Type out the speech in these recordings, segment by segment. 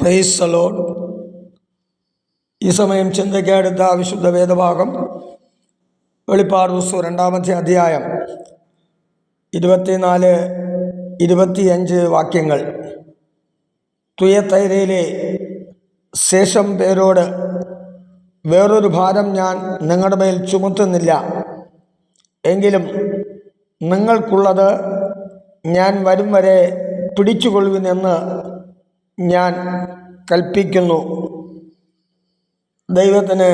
Praise the Lord. ഈ സമയം ചിന്തയ്ക്കെടുത്ത വിശുദ്ധ വേദഭാഗം വെളിപ്പാട് പുസ്തകം 2-ാമത്തെ അധ്യായം 24-25 വാക്യങ്ങൾ. തുയത്തൈരയിലെ ശേഷം പേരോട് വേറൊരു ഭാരം ഞാൻ നിങ്ങളുടെ മേൽ ചുമത്തുന്നില്ല, എങ്കിലും നിങ്ങൾക്കുള്ളത് ഞാൻ വരും വരെ പിടിച്ചുകൊള്ളുവിനെന്ന് ഞാൻ കൽപ്പിക്കുന്നു. ദൈവത്തിന്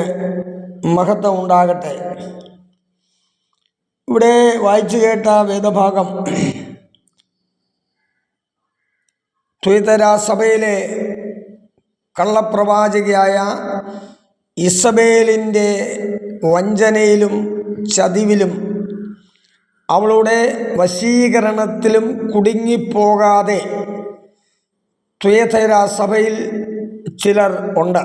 മഹത്വം ഉണ്ടാകട്ടെ. ഇവിടെ വായിച്ചു കേട്ട വേദഭാഗം തുയത്തൈര സഭയിലെ കള്ളപ്രവാചകയായ ഇസബേലിൻ്റെ വഞ്ചനയിലും ചതിവിലും അവളുടെ വശീകരണത്തിലും കുടുങ്ങിപ്പോകാതെ തുയത്തൈര സഭയിൽ ചിലർ ഉണ്ട്.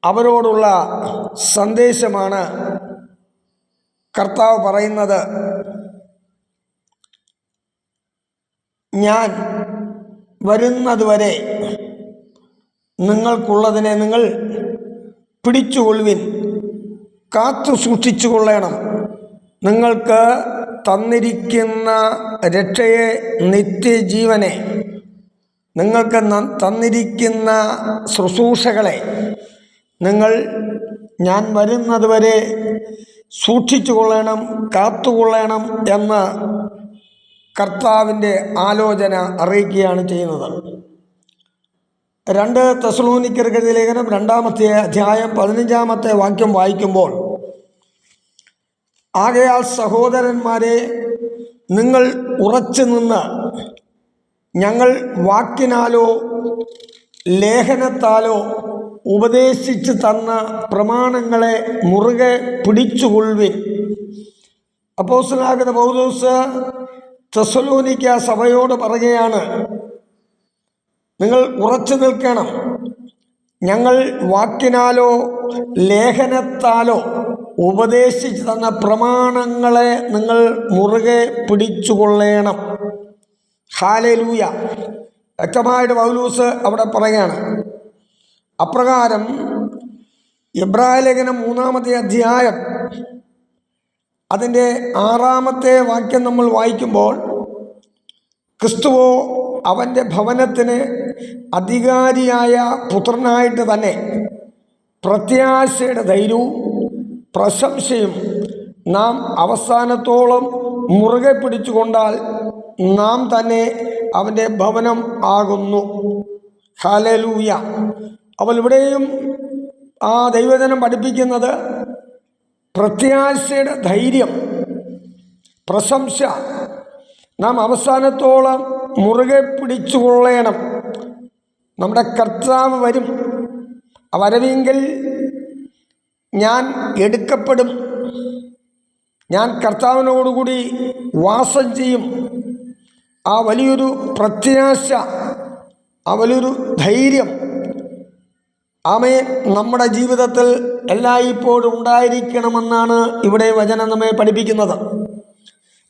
അവരോടുള്ള സന്ദേശമാണ് കർത്താവ് പറയുന്നത്. ഞാൻ വരുന്നതുവരെ നിങ്ങൾക്കുള്ളതിനെ നിങ്ങൾ പിടിച്ചുകൊള്ളുവിൻ, കാത്തു സൂക്ഷിച്ചുകൊള്ളണം. നിങ്ങൾക്ക് തന്നിരിക്കുന്ന രക്ഷയെ, നിത്യജീവനെ, നിങ്ങൾക്ക് തന്നിരിക്കുന്ന ശുശ്രൂഷകളെ നിങ്ങൾ ഞാൻ വരുന്നതുവരെ സൂക്ഷിച്ചുകൊള്ളണം, കാത്തുകൊള്ളണം എന്ന് കർത്താവിൻ്റെ ആലോചന അറിയിക്കുകയാണ് ചെയ്യുന്നത്. 2 തെസ്സലോനിക്കർക്കെഴുതിയ ലേഖനം 2-ാമത്തെ അധ്യായം 15-ാമത്തെ വാക്യം വായിക്കുമ്പോൾ, ആകയാൽ സഹോദരന്മാരെ, നിങ്ങൾ ഉറച്ചു നിന്ന് ഞങ്ങൾ വാക്കിനാലോ ലേഖനത്താലോ ഉപദേശിച്ച് തന്ന പ്രമാണങ്ങളെ മുറുകെ പിടിച്ചുകൊള്ളുവിൻ. അപ്പോസ്തലനാകുന്ന പൗലോസ് തെസ്സലോനിക്ക സഭയോട് പറയുകയാണ്, നിങ്ങൾ ഉറച്ചു നിൽക്കണം. ഞങ്ങൾ വാക്കിനാലോ ലേഖനത്താലോ ഉപദേശിച്ച് തന്ന പ്രമാണങ്ങളെ നിങ്ങൾ മുറുകെ പിടിച്ചുകൊള്ളണം. ഹല്ലേലൂയ. വ്യക്തമായിട്ട് പൗലോസ് അവിടെ പറയുകയാണ്. അപ്രകാരം എബ്രായ ലേഖനം 3-ാമത്തെ അധ്യായം അതിൻ്റെ 6-ാമത്തെ വാക്യം നമ്മൾ വായിക്കുമ്പോൾ, ക്രിസ്തുവോ അവൻ്റെ ഭവനത്തിന് അധികാരിയായ പുത്രനായിട്ട് തന്നെ പ്രത്യാശയുടെ ധൈര്യവും പ്രശംസയും നാം അവസാനത്തോളം മുറുകെ പിടിച്ചുകൊണ്ടാൽ നാം തന്നെ അവൻ്റെ ഭവനം ആകുന്നു. ഹല്ലേലൂയ. അപ്പോൾ ഇവിടെയും ആ ദൈവജനം പഠിപ്പിക്കുന്നത് പ്രത്യാശയുടെ ധൈര്യം, പ്രശംസ നാം അവസാനത്തോളം മുറുകെ പിടിച്ചുകൊള്ളണം. നമ്മുടെ കർത്താവ് വരും. ആ വരവെങ്കിൽ ഞാൻ എടുക്കപ്പെടും, ഞാൻ കർത്താവിനോടുകൂടി വാസം ചെയ്യും. ആ വലിയൊരു പ്രത്യാശ, ആ വലിയൊരു ധൈര്യം ആമേൻ നമ്മുടെ ജീവിതത്തിൽ എല്ലായ്പ്പോഴും ഉണ്ടായിരിക്കണമെന്നാണ് ഇവിടെ വചനം നമ്മെ പഠിപ്പിക്കുന്നത്.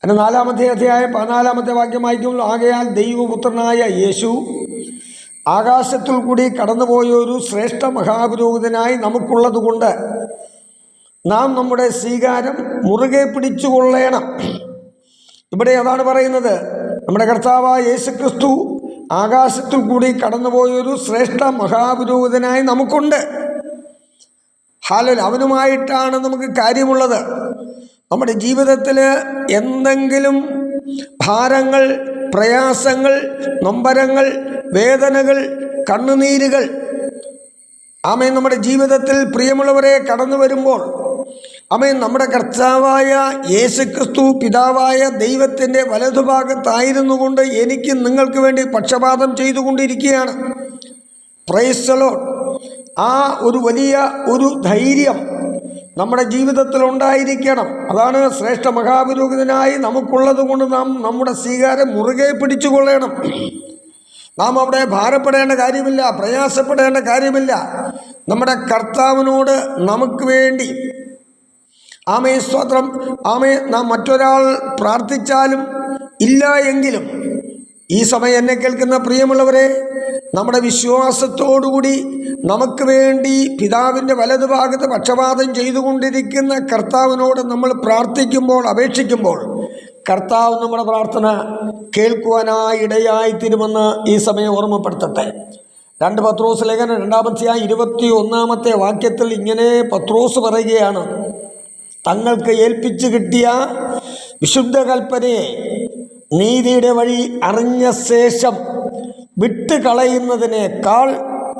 അതിന് 4-ാമത്തെ അധ്യായം 14-ാമത്തെ വാക്യം വായിക്കുമ്പോൾ, ആകയാൽ ദൈവപുത്രനായ യേശു ആകാശത്തിൽ കൂടി കടന്നുപോയ ഒരു ശ്രേഷ്ഠ മഹാപുരോഹിതനായി നമുക്കുള്ളതുകൊണ്ട് നാം നമ്മുടെ സ്വീകാരം മുറുകെ പിടിച്ചുകൊള്ളണം. ഇവിടെ അതാണ് പറയുന്നത്. നമ്മുടെ കർത്താവായ യേശുക്രിസ്തു ആകാശത്തിൽ കൂടി കടന്നുപോയൊരു ശ്രേഷ്ഠ മഹാപുരോഹിതനായി നമുക്കുണ്ട്. ഹല്ലേലൂയ. അവനുമായിട്ടാണ് നമുക്ക് കാര്യമുള്ളത്. നമ്മുടെ ജീവിതത്തിൽ എന്തെങ്കിലും ഭാരങ്ങൾ, പ്രയാസങ്ങൾ, നൊമ്പരങ്ങൾ, വേദനകൾ, കണ്ണുനീരുകൾ ആമേൻ നമ്മുടെ ജീവിതത്തിൽ പ്രിയമുള്ളവരെ കടന്നു വരുമ്പോൾ, ആമേൻ നമ്മുടെ കർത്താവായ യേശുക്രിസ്തു പിതാവായ ദൈവത്തിൻ്റെ വലതുഭാഗത്തായിരുന്നു കൊണ്ട് എനിക്ക് നിങ്ങൾക്ക് വേണ്ടി പക്ഷപാതം ചെയ്തുകൊണ്ടിരിക്കുകയാണ്. Praise the Lord. ആ ഒരു വലിയ ഒരു ധൈര്യം നമ്മുടെ ജീവിതത്തിൽ ഉണ്ടായിരിക്കണം. അതാണ് ശ്രേഷ്ഠ മഹാപുരോഹിതനായി നമുക്കുള്ളത് കൊണ്ട് നാം നമ്മുടെ സ്വീകാരം മുറുകെ പിടിച്ചുകൊള്ളണം. നാം അവിടെ ഭാരപ്പെടേണ്ട കാര്യമില്ല, പ്രയാസപ്പെടേണ്ട കാര്യമില്ല. നമ്മുടെ കർത്താവിനോട് നമുക്ക് വേണ്ടി ആമേ സ്തോത്രം, ആമേ നാം മറ്റൊരാൾ പ്രാർത്ഥിച്ചാലും ഇല്ല എങ്കിലും ഈ സമയം എന്നെ കേൾക്കുന്ന പ്രിയമുള്ളവരെ, നമ്മുടെ വിശ്വാസത്തോടുകൂടി നമുക്ക് വേണ്ടി പിതാവിൻ്റെ വലതുഭാഗത്ത് പക്ഷപാതം ചെയ്തുകൊണ്ടിരിക്കുന്ന കർത്താവിനോട് നമ്മൾ പ്രാർത്ഥിക്കുമ്പോൾ, അപേക്ഷിക്കുമ്പോൾ കർത്താവ് നമ്മുടെ പ്രാർത്ഥന കേൾക്കുവാനായി ഇടയായിത്തീരുമെന്ന് ഈ സമയം ഓർമ്മപ്പെടുത്തട്ടെ. 2 പത്രോസ് ലേഖനം 2-21 വാക്യത്തിൽ ഇങ്ങനെ പത്രോസ് പറയുകയാണ്: തങ്ങൾക്ക് ഏൽപ്പിച്ചു കിട്ടിയ വിശുദ്ധ കൽപ്പനയെ നീതിയുടെ വഴി അറിഞ്ഞ ശേഷം വിട്ടുകളയുന്നതിനേക്കാൾ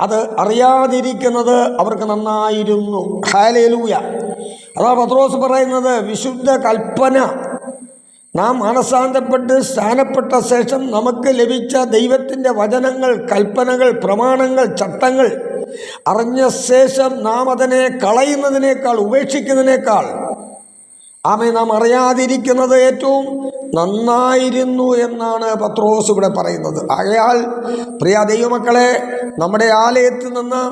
അത് അറിയാതിരിക്കുന്നത് അവർക്ക് നന്നായിരുന്നു. ഹല്ലേലൂയ. അതാ പത്രോസ് പറയുന്നത്, വിശുദ്ധ കൽപ്പന നാം മാനസാന്തരപ്പെട്ട് സ്ഥാനപ്പെട്ട ശേഷം നമുക്ക് ലഭിച്ച ദൈവത്തിൻ്റെ വചനങ്ങൾ, കൽപ്പനകൾ, പ്രമാണങ്ങൾ, ചട്ടങ്ങൾ അറിഞ്ഞ ശേഷം നാം അതിനെ കളയുന്നതിനേക്കാൾ, ഉപേക്ഷിക്കുന്നതിനേക്കാൾ നാം അറിയാതിരിക്കുന്നത് ഏറ്റവും നന്നായിരുന്നു എന്നാണ് പത്രോസ് ഇവിടെ പറയുന്നത്. ആകയാൽ പ്രിയ ദൈവമക്കളെ, നമ്മുടെ ആലയത്തിൽ നിന്ന്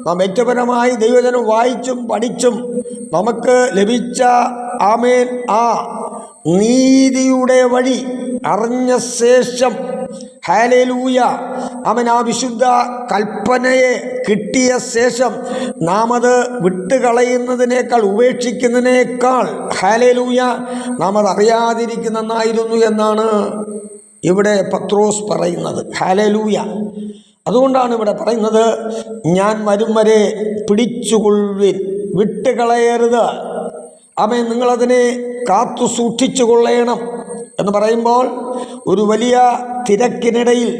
നാം വ്യക്തിപരമായി ദൈവജനം വായിച്ചും പഠിച്ചും നമുക്ക് ലഭിച്ച ആ നീതിയുടെ വഴി അറിഞ്ഞ ശേഷം, ഹല്ലേലൂയ, ആ വിശുദ്ധ കൽപ്പനയെ കിട്ടിയ ശേഷം നാം അത് വിട്ടുകളയുന്നതിനേക്കാൾ, ഉപേക്ഷിക്കുന്നതിനേക്കാൾ, ഹല്ലേലൂയ, നാം അത് അറിയാതിരിക്കുന്നതായിരുന്നു എന്നാണ് ഇവിടെ പത്രോസ് പറയുന്നത്. ഹല്ലേലൂയ. അതുകൊണ്ടാണ് ഇവിടെ പറയുന്നത്, ഞാൻ വരും വരെ പിടിച്ചുകൊള്ളുവിൻ, വിട്ടുകളയരുത്. നിങ്ങളതിനെ കാത്തു സൂക്ഷിച്ചു കൊള്ളണം എന്ന് പറയുമ്പോൾ, ഒരു വലിയ തിരക്കിനിടയിൽ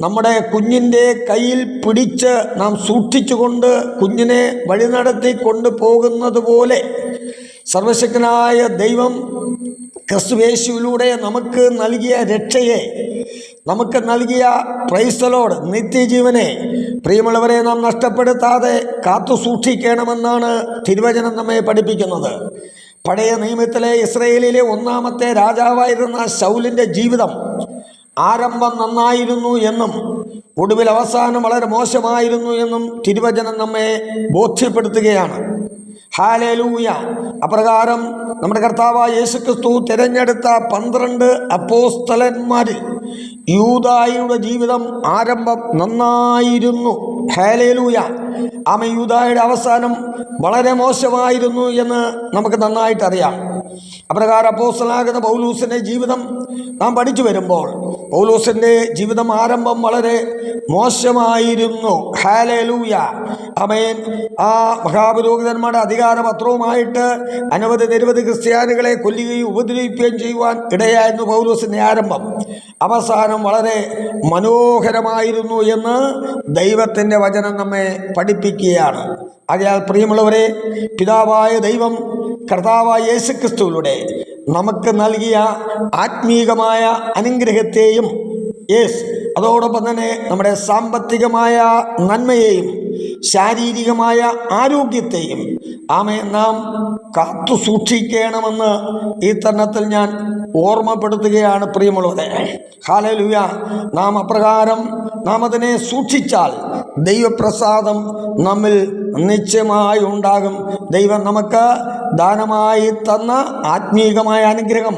നമ്മുടെ കുഞ്ഞിൻ്റെ കയ്യിൽ പിടിച്ച് നാം സൂക്ഷിച്ചുകൊണ്ട് കുഞ്ഞിനെ വഴി നടത്തി കൊണ്ടുപോകുന്നത് പോലെ സർവശക്തനായ ദൈവം ക്രിസ്തുയേശുവിലൂടെ നമുക്ക് നൽകിയ രക്ഷയെ, നമുക്ക് നൽകിയ പ്രൈസ് ദി ലോർഡ് നിത്യജീവനെ, പ്രിയമുള്ളവരെ, നാം നഷ്ടപ്പെടുത്താതെ കാത്തു സൂക്ഷിക്കണമെന്നാണ് തിരുവചനം നമ്മെ പഠിപ്പിക്കുന്നത്. പഴയ നിയമത്തിലെ ഇസ്രയേലിലെ 1ാമത്തെ രാജാവായിരുന്ന ശൗലിൻ്റെ ജീവിതം ആരംഭം നന്നായിരുന്നു എന്നും ഒടുവിൽ അവസാനം വളരെ മോശമായിരുന്നു എന്നും തിരുവചനം നമ്മെ ബോധ്യപ്പെടുത്തുകയാണ്. ഹല്ലേലൂയ. അപ്രകാരം നമ്മുടെ കർത്താവായ യേശുക്രിസ്തു തിരഞ്ഞെടുത്ത 12 അപ്പോസ്തലന്മാരിൽ യൂദായുടെ ജീവിതം ആരംഭം നന്നായിരുന്നു. ഹല്ലേലൂയ. യൂദായുടെ അവസാനം വളരെ മോശമായിരുന്നു എന്ന് നമുക്ക് നന്നായിട്ടറിയാം. അപ്രകാരം അപ്പോസ്തലനാകുന്ന പൗലോസിൻ്റെ ജീവിതം നാം പഠിച്ചു വരുമ്പോൾ, പൗലോസിൻ്റെ ജീവിതം ആരംഭം വളരെ മോശമായിരുന്നു. ഹല്ലേലൂയ. ആമേൻ. മഹാപുരോഹിതന്മാരുടെ അധികാരപത്രവുമായിട്ട് നിരവധി ക്രിസ്ത്യാനികളെ കൊല്ലുകയും ഉപദ്രവിക്കുകയും ചെയ്യുവാൻ ഇടയായിരുന്നു പൗലോസിൻ്റെ ആരംഭം. അവസാനം വളരെ മനോഹരമായിരുന്നു എന്ന് ദൈവത്തിൻ്റെ വചനം നമ്മെ പഠിപ്പിക്കുകയാണ്. ആകയാൽ പ്രിയമുള്ളവരെ, പിതാവായ ദൈവം കർത്താവായ യേശുക്രിസ്തുവിലൂടെ നമുക്ക് നൽകിയ ആത്മീകമായ അനുഗ്രഹത്തെയും അതോടൊപ്പം തന്നെ നമ്മുടെ സാമ്പത്തികമായ നന്മയെയും ശാരീരികമായ ആരോഗ്യത്തെയും നാം കാത്തു സൂക്ഷിക്കണമെന്ന് ഈ തരുണത്തിൽ ഞാൻ ഓർമ്മപ്പെടുത്തുകയാണ് പ്രിയമുള്ളവരെ. ഹല്ലേലൂയ. നാം അപ്രകാരം നാം അതിനെ സൂക്ഷിച്ചാൽ ദൈവപ്രസാദം നമ്മിൽ നിശ്ചയമായി ഉണ്ടാകും. ദൈവം നമുക്ക് ദാനമായി തന്ന ആത്മീകമായ അനുഗ്രഹം,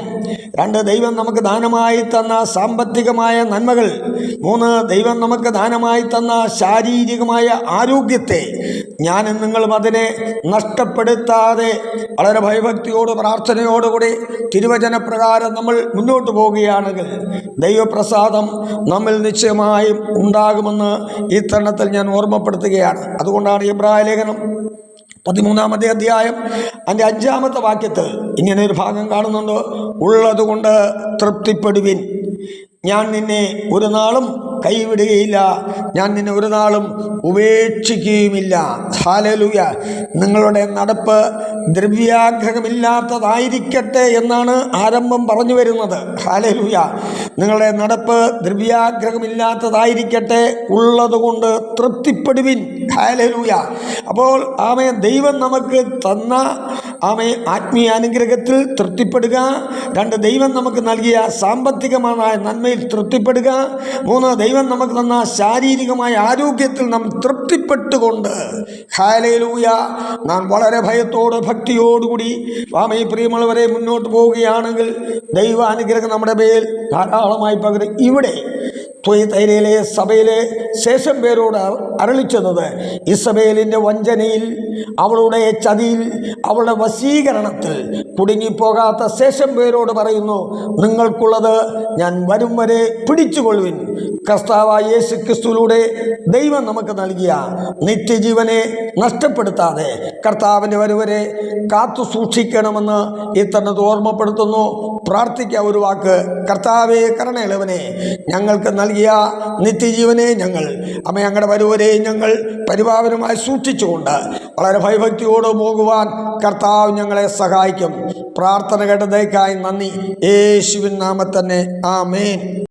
2 ദൈവം നമുക്ക് ദാനമായി തന്ന സാമ്പത്തികമായ നന്മകൾ, 3 ദൈവം നമുക്ക് ദാനമായി തന്ന ശാരീരികമായ ആരോഗ്യത്തെ ഞാനും നിങ്ങളും അതിനെ നഷ്ടപ്പെടുത്താതെ വളരെ ഭയഭക്തിയോട് പ്രാർത്ഥനയോടുകൂടി തിരുവചനപ്രകാരം നമ്മൾ മുന്നോട്ട് പോവുകയാണെങ്കിൽ ദൈവപ്രസാദം നമ്മിൽ നിശ്ചയമായും ഉണ്ടാകുമെന്ന് ഈ തരുണത്തിൽ ഞാൻ ഓർമ്മപ്പെടുത്തുകയാണ്. അതുകൊണ്ടാണ് എബ്രായ ലേഖനം 13-ാമത്തെ അധ്യായം അതിൻ്റെ 5-ാമത്തെ വാക്യത്തിൽ ഇങ്ങനെ ഒരു ഭാഗം കാണുന്നുണ്ട്: ഉള്ളതുകൊണ്ട് തൃപ്തിപ്പെടുവിൻ, ഞാൻ നിന്നെ ഒരു നാളും കൈവിടുകയില്ല, ഞാൻ നിന്നെ ഒരു നാളും ഉപേക്ഷിക്കുകയുമില്ല. ഹല്ലേലൂയ. നിങ്ങളുടെ നടപ്പ് ദ്രവ്യാഗ്രഹമില്ലാത്തതായിരിക്കട്ടെ എന്നാണ് ആരംഭം പറഞ്ഞു വരുന്നത്. ഹല്ലേലൂയ. നിങ്ങളുടെ നടപ്പ് ദ്രവ്യാഗ്രഹമില്ലാത്തതായിരിക്കട്ടെ, ഉള്ളതുകൊണ്ട് തൃപ്തിപ്പെടുവിൻ. ഹല്ലേലൂയ. അപ്പോൾ ദൈവം നമുക്ക് തന്ന ആത്മീയ അനുഗ്രഹത്തിൽ തൃപ്തിപ്പെടുക. 2 ദൈവം നമുക്ക് നൽകിയ സാമ്പത്തികമായ നന്മയിൽ തൃപ്തിപ്പെടുക. 3 ദൈവം നമുക്ക് തന്ന ശാരീരികമായ ആരോഗ്യത്തിൽ നാം തൃപ്തിപ്പെട്ടുകൊണ്ട് ഹല്ലേലൂയ നാം വളരെ ഭയത്തോട് ഭക്തിയോടുകൂടി പ്രിയമുള്ളവരെ മുന്നോട്ട് പോവുകയാണെങ്കിൽ ദൈവ അനുഗ്രഹം നമ്മുടെ മേൽ ധാരാളമായി പകരും. ഇവിടെ തുയതൈരയിലെ സഭയിലെ ശേഷം പേരോട് അരുളിച്ചെന്നത് ഇസബേലിൻ്റെ വഞ്ചനയിൽ, അവളുടെ ചതിയിൽ, അവളുടെ വശീകരണത്തിൽ കുടുങ്ങിപ്പോകാത്ത ശേഷം പേരോട് പറയുന്നു, നിങ്ങൾക്കുള്ളത് ഞാൻ വരും വരെ പിടിച്ചുകൊള്ളുവിൻ. കർത്താവായ യേശു ക്രിസ്തുവിലൂടെ ദൈവം നമുക്ക് നൽകിയ നിത്യജീവനെ നഷ്ടപ്പെടുത്താതെ കർത്താവിൻ്റെ വരുവരെ കാത്തു സൂക്ഷിക്കണമെന്ന് ഇത്തരണത്തെ ഓർമ്മപ്പെടുത്തുന്നു. പ്രാർത്ഥിക്കുക ഒരു വാക്ക്. കർത്താവേ, കരുണയുള്ളവനെ, ഞങ്ങൾക്ക് നൽകിയ നിത്യജീവനെ ഞങ്ങളുടെ വരുവരെ ഞങ്ങൾ പരിപാവനമായി സൂക്ഷിച്ചുകൊണ്ട് വളരെ ഭയഭക്തിയോട് പോകുവാൻ കർത്താവ് ഞങ്ങളെ സഹായിക്കും. പ്രാർത്ഥന കേട്ടതേക്കായി നന്ദി. യേശുവിൻ നാമത്തിൽ തന്നെ ആമേൻ.